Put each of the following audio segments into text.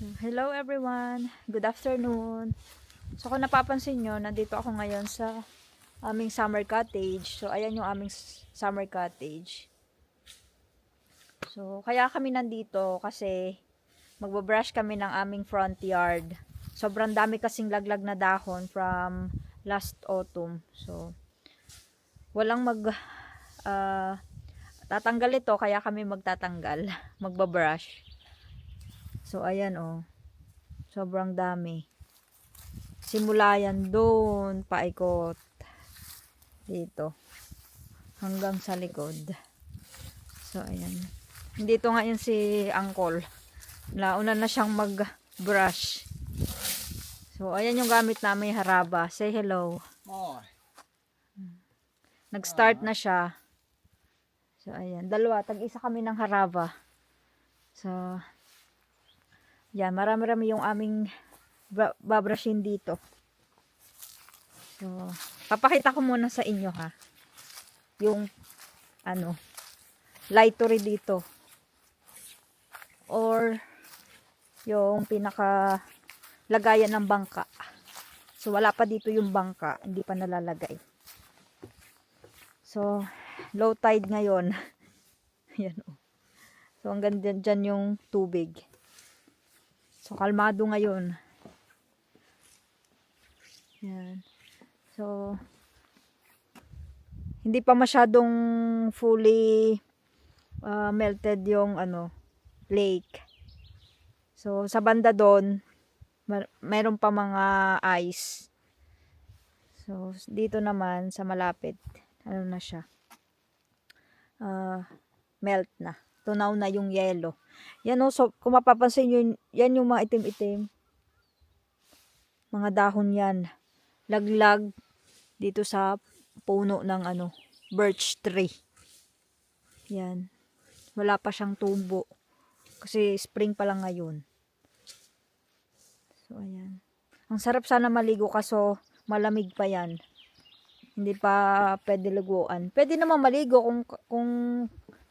So, hello everyone. Good afternoon. So, kung napapansin nyo, nandito ako ngayon sa aming summer cottage. So, ayan yung aming summer cottage. So, kaya kami nandito kasi magbabrush kami ng aming front yard. Sobrang dami kasing laglag na dahon from last autumn. So, walang tatanggal ito, kaya kami magtatanggal. Magbabrush. So, ayan oh. Sobrang dami. Simula yan doon, paikot. Dito. Hanggang sa likod. So, ayan. Dito ngayon si Uncle. Nauna na siyang mag-brush. So, ayan yung gamit namin, haraba. Say hello. Hi. Nag-start na siya. So, ayan. Dalawa. Tag-isa kami ng haraba. So, yan. Marami-rami yung aming babrushin dito. So, papakita ko muna sa inyo ha. Yung, lightory dito. Or, yung pinaka lagayan ng bangka. So, wala pa dito yung bangka. Hindi pa nalalagay. So, low tide ngayon. Ayan o. So, hanggang dyan yung tubig. So, kalmado ngayon. Ayan. So, hindi pa masyadong fully melted yung lake. So, sa banda doon, mayroon pa mga ice. So, dito naman sa malapit, na siya? Melt na. Tunaw na yung yelo. Yan o, so, kung mapapansin nyo, yan yung mga itim-itim. Mga dahon yan. Laglag dito sa puno ng birch tree. Yan. Wala pa siyang tubo. Kasi spring pa lang ngayon. So, ayan. Ang sarap sana maligo kaso malamig pa yan. Hindi pa pwede liguan. Pwede naman maligo kung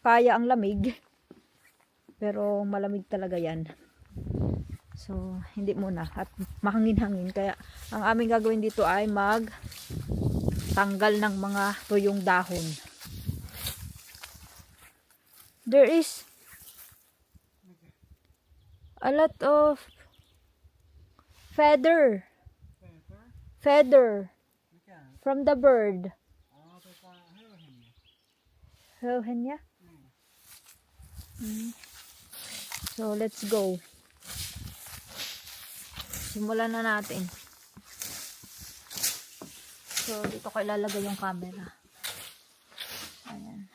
kaya ang lamig. Pero malamig talaga yan. So, hindi muna. At mahangin-hangin. Kaya, ang aming gagawin dito ay tanggal ng mga tuyong dahon. There is a lot of feather from the bird. Heuhenya? So, let's go. Simulan na natin. So, dito ko ilalagay yung camera. Ayan.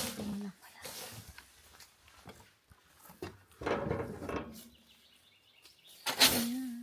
Ito mo lang pala. Ayan.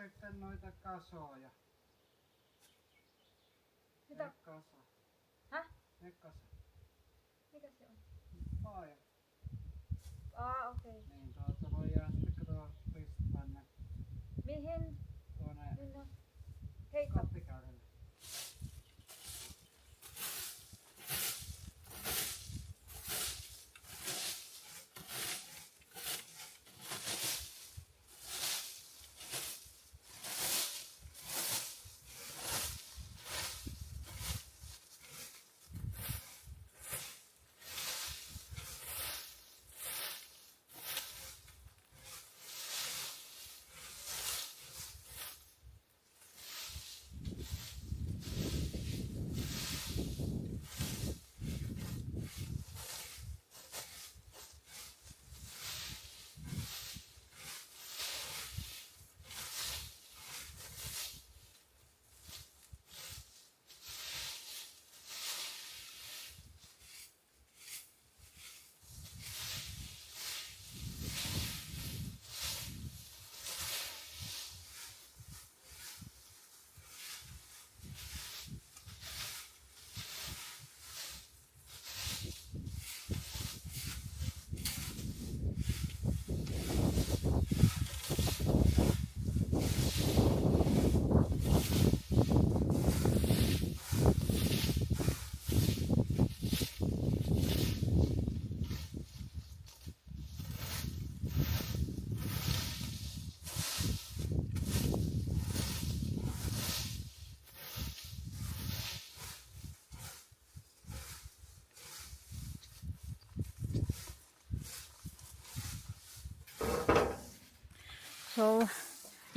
sitten noita kasoja. Mitä? Kasa. Häh? Kasa. Mikä se on? Vai. Okei. Niin voidaan sitten kato pistää ne Mihin? tuonne Minne? Heikka. kahvikäyrälle. So,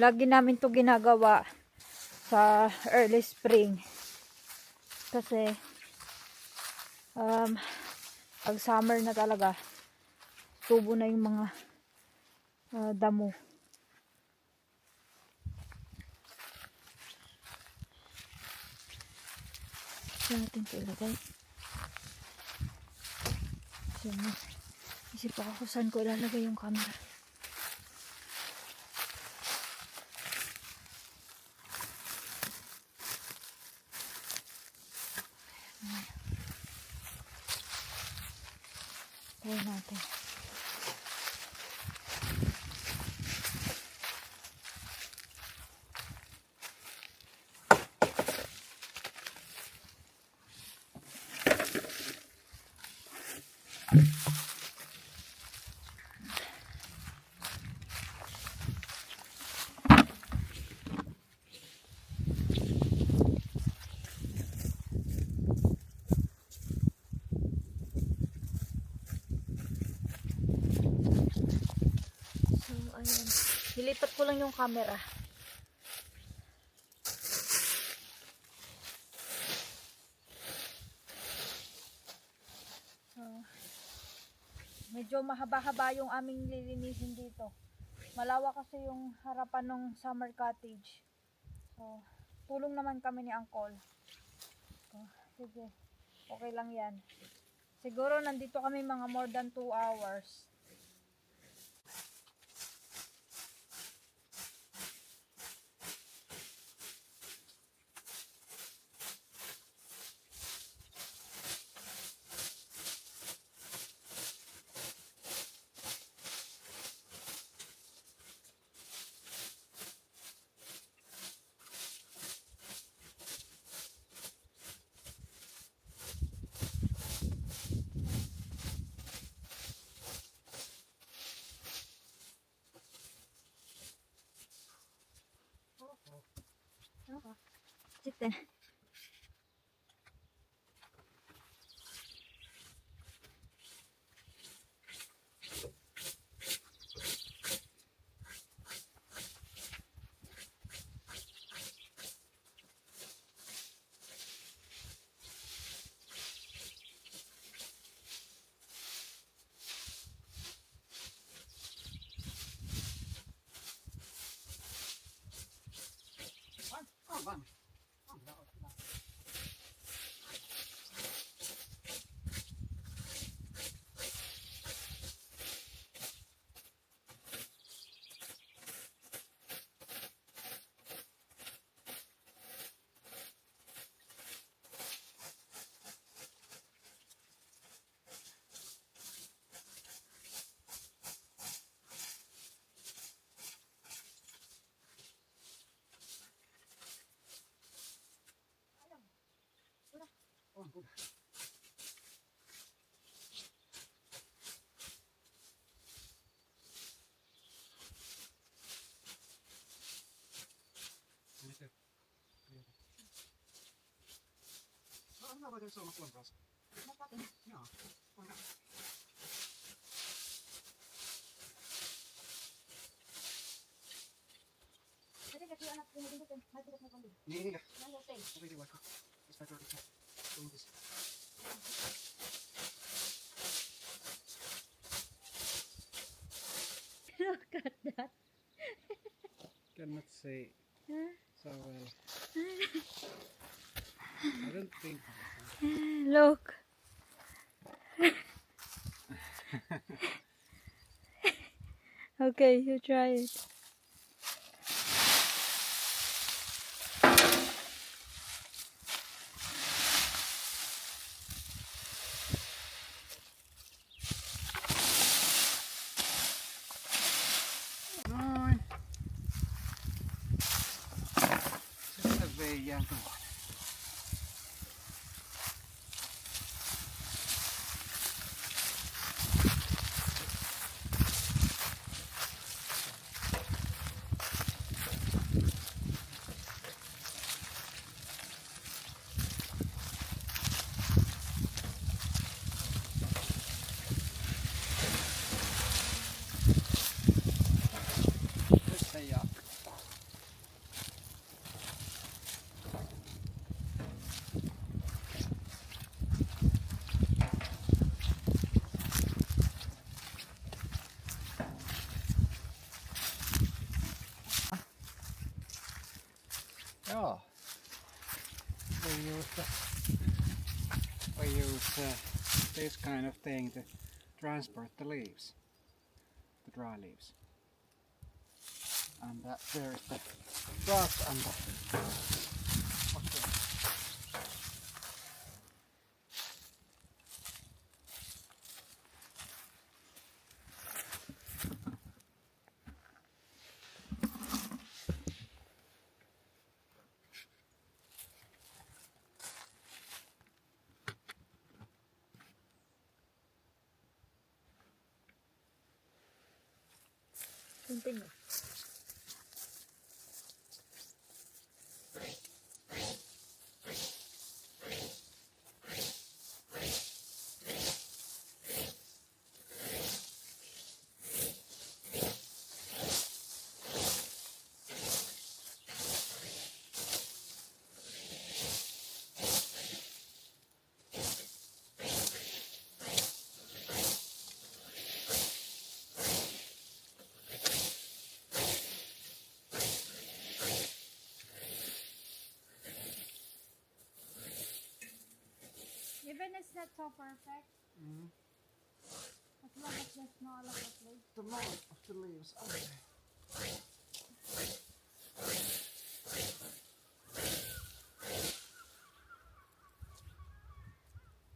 lagi namin to ginagawa sa early spring. Kasi, pag summer na talaga, tubo na yung mga damo. Saan natin ito ilagay? Isip ako kung saan ko ilalagay yung camera. Try natin. So, ayan. Nilipat ko lang yung camera. So, medyo mahaba-haba yung aming lilinisin dito. Malawak kasi yung harapan ng summer cottage. So, tulong naman kami ni Uncle. So, sige. Okay lang yan. Siguro nandito kami mga more than 2 hours. Sitten. Van. good. No, but there's so much grass. Yeah, why not? Niin, niin. Opitin vaikka. Mistä tarvitsen tuntis. Look at that. Cannot see so well. I don't think. Look. Okay, you try it. Noin. Sitten veijään tuohon. Nyt se jatkaa. Joo. We use this kind of thing to transport the leaves, the dry leaves. And there is the brush and the what's this? Continue. Even it's not so perfect, Mm. as long as the small of the place. The more of the leaves. Okay.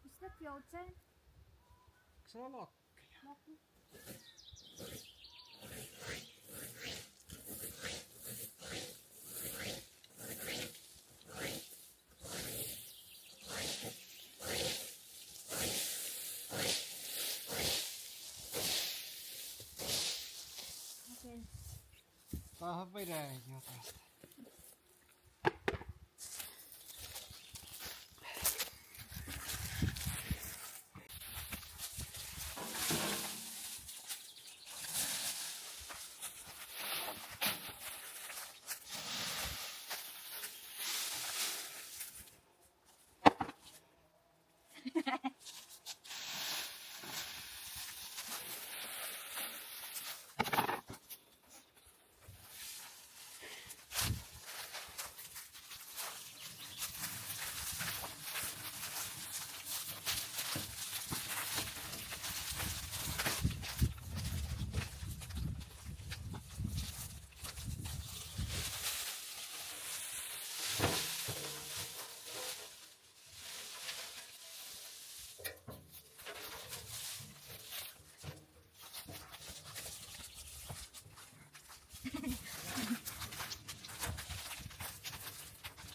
Is that Yochen? Se on lokkeja. Lucky. Okay. Saahan veden jo tästä.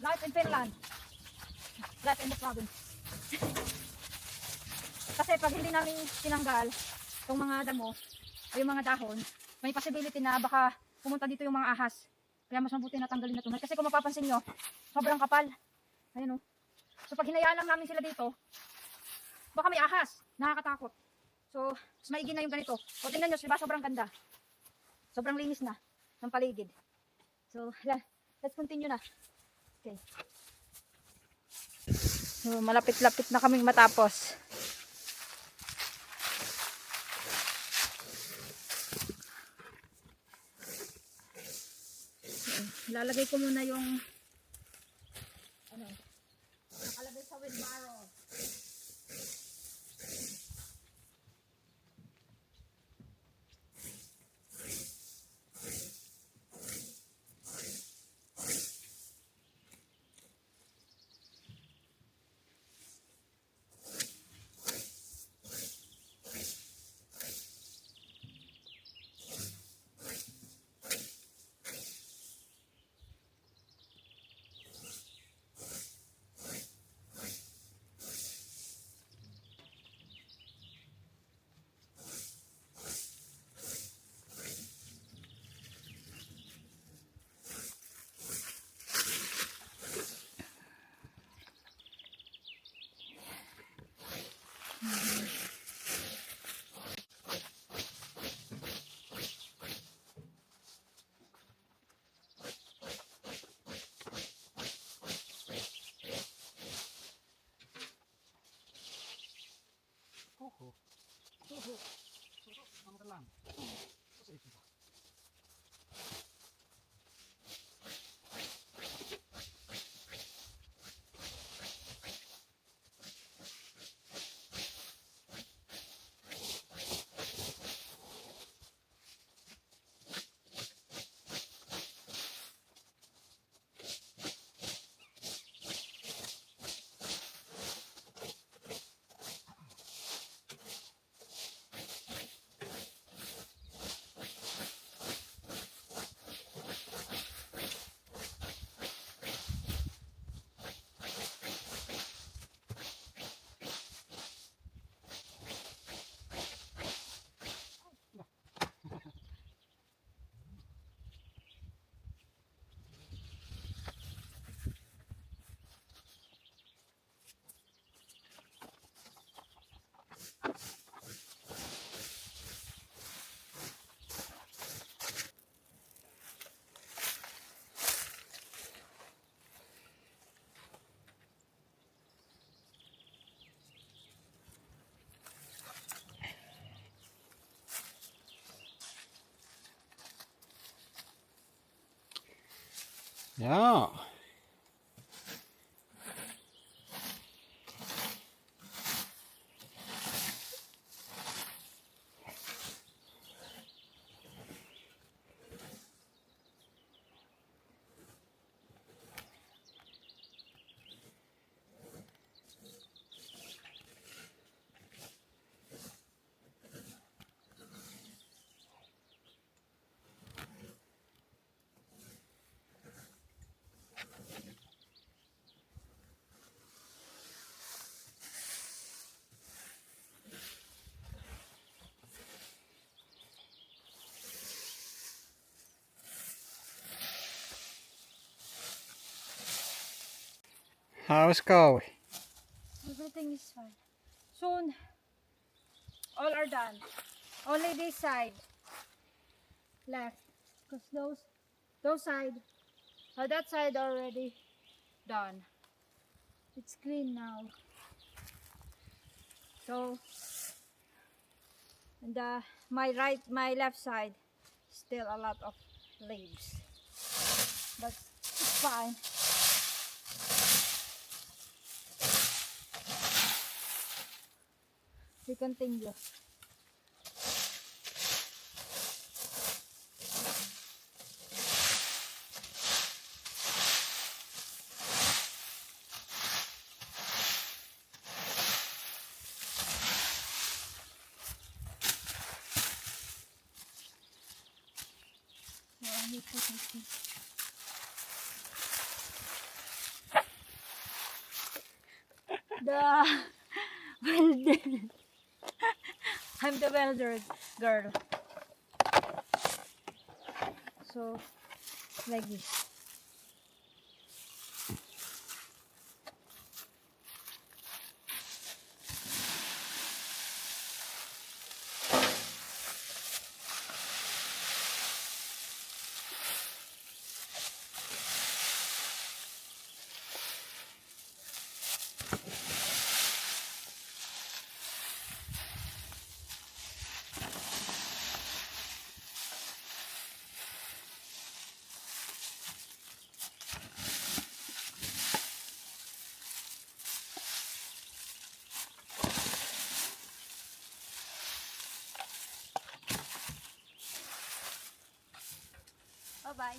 Life in Finland. Life in the province. Kasi pag hindi namin tinanggal itong mga damo o yung mga dahon, may possibility na baka pumunta dito yung mga ahas. Kaya mas mabuti na tanggalin na ito. Kasi kung mapapansin nyo, sobrang kapal. Ayan o. So pag hinayaan lang namin sila dito, baka may ahas. Nakakatakot. So, mas maigi na yung ganito. O tingnan nyo, diba sobrang ganda. Sobrang linis na ng paligid. So, let's continue na. Okay. So, malapit-lapit na kaming matapos. Lalagay ko muna yung nakalagay sa wheelbarrow. Ano ka lang? Ja. How's it going? Everything is fine. Soon, all are done. Only this side left. Because those side, that side already done. It's clean now. So, and my left side, still a lot of leaves. But it's fine. We continue. So I need to take this. Welder. I'm the welder girl. So, like this. Bye-bye.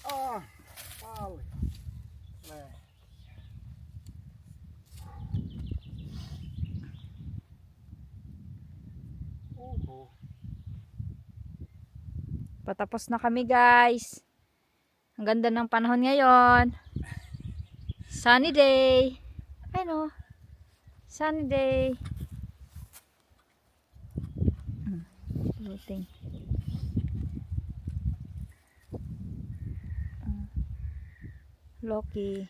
Ah, paljon. Näin. Patapos na kami, guys. Ang ganda ng panahon ngayon. Sunny day. Ano? Sunny day. Floating. Loki.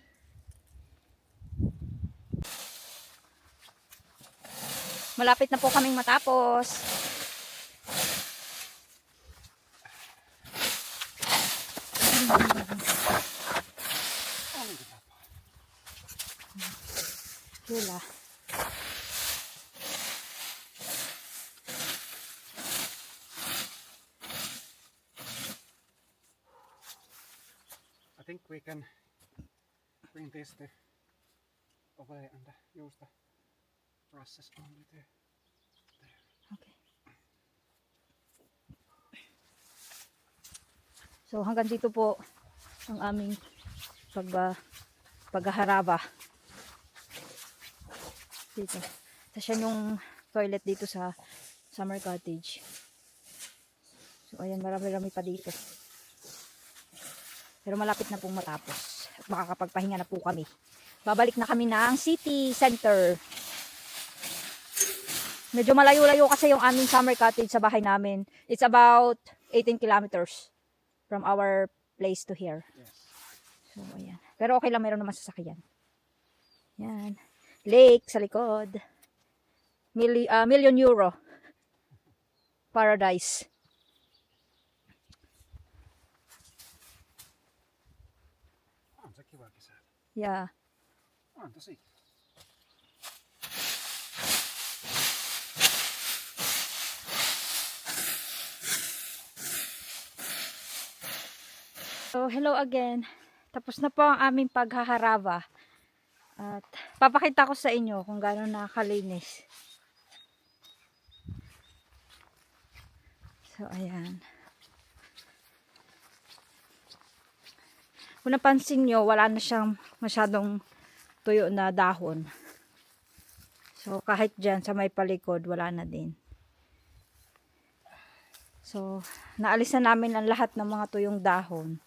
Malapit na po kaming matapos. Sila. I think we can bring this away and use the brushes only there. Okay. So hanggang dito po ang aming paghaharaba. Dito. Tapos yan yung toilet dito sa summer cottage. So ayan, marami-rami pa dito. Pero malapit na pong matapos. Makakapagpahinga na po kami. Babalik na kami ng city center. Medyo malayo-layo kasi yung aming summer cottage sa bahay namin. It's about 18 kilometers from our place to here. Yes. So, ayan. Pero okay lang, meron naman sasakyan. Yan. Lake sa likod. Million euro. Paradise. On se kiva kesällä. Yeah. On tosi. So, hello again. Tapos na po ang aming paghaharaba. At papakita ko sa inyo kung gaano nakakalinis. So, ayan. Kung napansin nyo, wala na siyang masyadong tuyo na dahon. So, kahit dyan sa may palikod, wala na din. So, naalis na namin ang lahat ng mga tuyong dahon.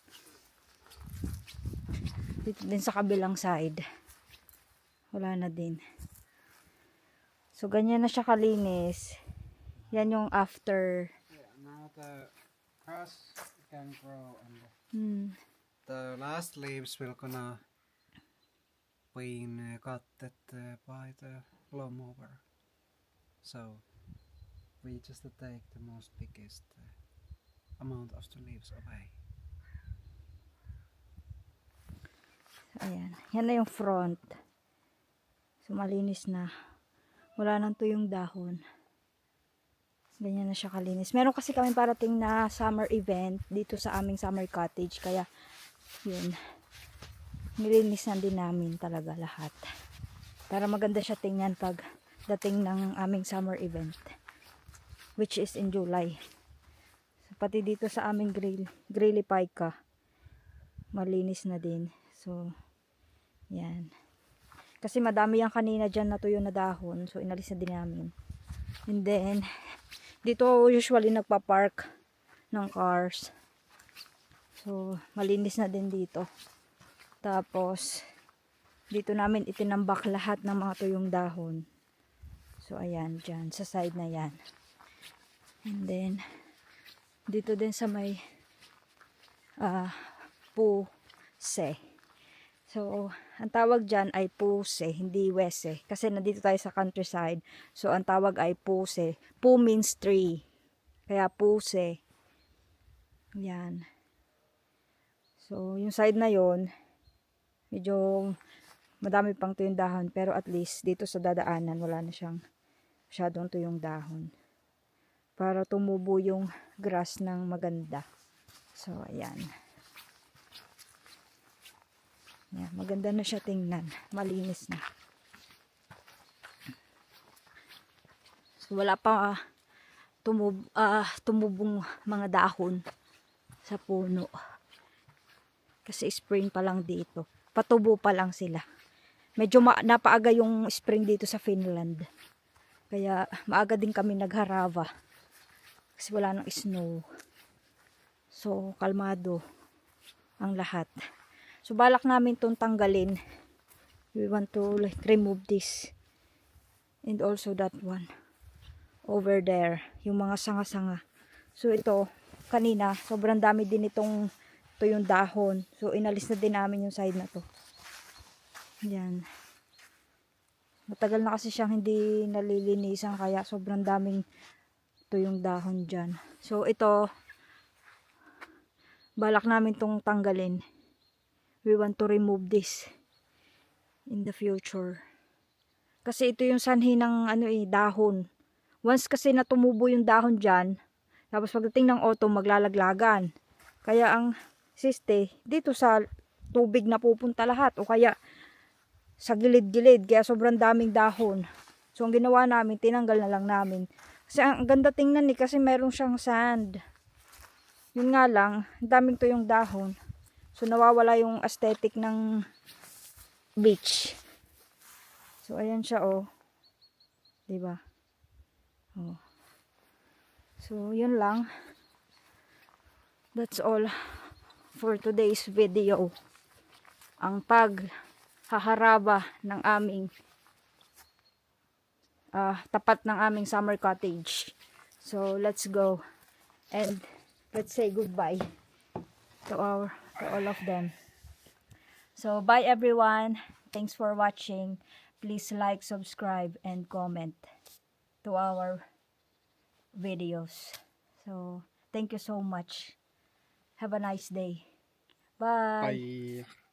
Dito din sa kabilang side. Wala na din. So, ganyan na siya kalinis. Yan yung after. Yeah, now the grass can grow and The the last leaves will gonna been cut by the lawnmower. So We just take the most biggest amount of the leaves away. Ayan. Yan na yung front. So, malinis na. Wala nang tuyong dahon. Ganyan na siya kalinis. Meron kasi kami parating na summer event dito sa aming summer cottage. Kaya, yun. Nilinis na din namin talaga lahat. Para maganda siya tingnan pag dating ng aming summer event. Which is in July. So, pati dito sa aming grilly pica. Malinis na din. So, yan. Kasi madami yan kanina dyan na tuyo na dahon. So, inalis na din namin. And then, dito usually nagpa-park ng cars. So, malinis na din dito. Tapos, dito namin itinambak lahat ng mga tuyong dahon. So, ayan, dyan. Sa side na yan. And then, dito din sa may puse. So, ang tawag dyan ay puse, hindi wese. Kasi nandito tayo sa countryside. So, ang tawag ay puse. Pu means tree. Kaya puse. Yan. So, yung side na yon medyo madami pang tuyong dahon. Pero at least, dito sa dadaanan, wala na siyang masyadong tuyong dahon. Para tumubo yung grass ng maganda. So, ayan. Yan, maganda na siya tingnan. Malinis na. So, wala pa tumubong mga dahon sa puno. Kasi spring pa lang dito. Patubo pa lang sila. Medyo napaaga yung spring dito sa Finland. Kaya maaga din kami nagharava. Kasi wala nang snow. So, kalmado ang lahat. So, balak namin itong tanggalin. We want to like remove this. And also that one. Over there. Yung mga sanga-sanga. So, ito, kanina, sobrang dami din itong yung dahon. So, inalis na din namin yung side na to. Yan. Matagal na kasi siyang hindi nalilinisan. Kaya sobrang daming yung dahon dyan. So, ito, balak namin itong tanggalin. We want to remove this in the future. Kasi ito yung sanhi ng dahon. Once kasi na tumubo yung dahon dyan, tapos pagdating ng autumn, maglalaglagan. Kaya ang siste, dito sa tubig na pupunta lahat. O kaya sa gilid-gilid. Kaya sobrang daming dahon. So ang ginawa namin, tinanggal na lang namin. Kasi ang ganda tingnan kasi meron siyang sand. Yun nga lang, daming tuyong dahon. So, nawawala yung aesthetic ng beach. So, ayan siya, oh. Diba? Oh. So, yun lang. That's all for today's video. Ang paghaharaba ng aming tapat ng aming summer cottage. So, let's go. And, let's say goodbye to all of them. So, bye everyone. Thanks for watching. Please like, subscribe, and comment to our videos. So, thank you so much. Have a nice day. Bye. Bye.